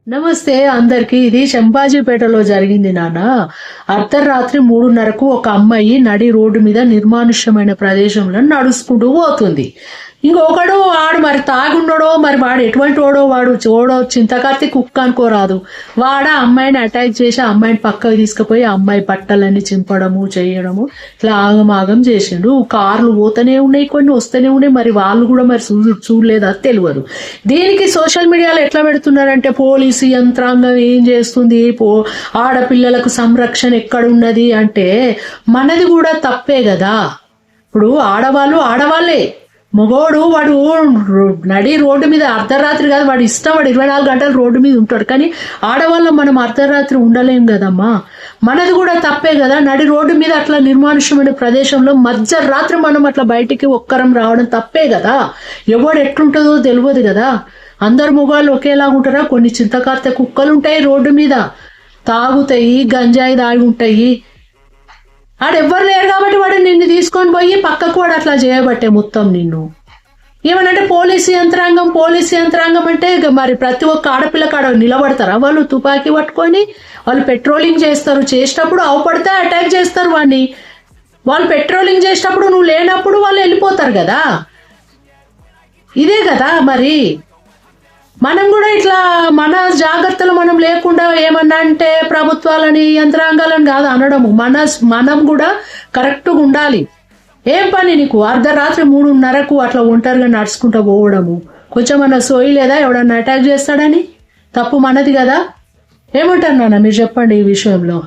నమస్తే అందరికి. ఇది చంపాజీపేటలో జరిగింది నాన్న. అర్ధరాత్రి 3:30కు ఒక అమ్మాయి నడి రోడ్డు మీద నిర్మానుష్యమైన ప్రదేశంలో నడుచుకుంటూ పోతుంది. ఇంకొకడు వాడు మరి తాగుండడో మరి వాడు ఎటువంటి వాడో చింతకత్తి కుక్క అనుకోరాదు. వాడు ఆ అమ్మాయిని అటాక్ చేసి ఆ అమ్మాయిని పక్కకు తీసుకుపోయి ఆ అమ్మాయి బట్టలన్నీ చింపడము చేయడము ఇట్లా ఆగమాగం చేసిండు. కార్లు పోతూనే ఉన్నాయి, కొన్ని వస్తూనే ఉన్నాయి. మరి వాళ్ళు కూడా మరి చూడలేదా తెలియదు. దీనికి సోషల్ మీడియాలో ఎట్లా పెడుతున్నారంటే పోలీసు యంత్రాంగం ఏం చేస్తుంది, ఆడపిల్లలకు సంరక్షణ ఎక్కడున్నది అంటే మనది కూడా తప్పే కదా. ఇప్పుడు ఆడవాళ్ళే, మగోడు వాడు నడి రోడ్డు మీద అర్ధరాత్రి కాదు, వాడు ఇష్టం, వాడు 24 గంటలు రోడ్డు మీద ఉంటాడు. కానీ ఆడవాళ్ళం మనం అర్ధరాత్రి ఉండలేం కదమ్మా. మనది కూడా తప్పే కదా. నడి రోడ్డు మీద అట్లా నిర్మానుష్యమైన ప్రదేశంలో మధ్యరాత్రి మనం అట్లా బయటికి ఒక్కరం రావడం తప్పే కదా. ఎవడు ఎట్లుంటుందో తెలియదు కదా. అందరు మగవాళ్ళు ఒకేలాగా ఉంటారా? కొన్ని చింతకార్తె కుక్కలు ఉంటాయి రోడ్డు మీద, తాగుతాయి, గంజాయి తాగి ఉంటాయి. ఆడెవ్వరు లేరు కాబట్టి వాడు నిన్ను తీసుకొని పోయి పక్కకు వాడు అట్లా చేయబట్టే మొత్తం నిన్ను. ఏమనంటే పోలీసు యంత్రాంగం అంటే మరి ప్రతి ఒక్క ఆడపిల్ల కాడ నిలబడతారా? వాళ్ళు తుపాకీ పట్టుకొని వాళ్ళు పెట్రోలింగ్ చేస్తారు. చేసేటప్పుడు అవపడితే అటాక్ చేస్తారు వాడిని. వాళ్ళు పెట్రోలింగ్ చేసేటప్పుడు నువ్వు లేనప్పుడు వాళ్ళు వెళ్ళిపోతారు కదా. ఇదే కదా మరి. మనం కూడా ఇట్లా మన జాగ్రత్తలు మనం లేకుండా ఏమన్నా అంటే ప్రభుత్వాలని యంత్రాంగాలను కాదు అనడము. మనం కూడా కరెక్ట్గా ఉండాలి. ఏం పని నీకు అర్ధరాత్రి 3:30కు అట్లా ఒంటరిగా నడుచుకుంటూ పోవడము? కొంచెం అన్న సోయి లేదా? ఎవడన్నా అటాక్ చేస్తాడని? తప్పు మనది కదా. ఏమంటారు నాన్న మీరు చెప్పండి ఈ విషయంలో.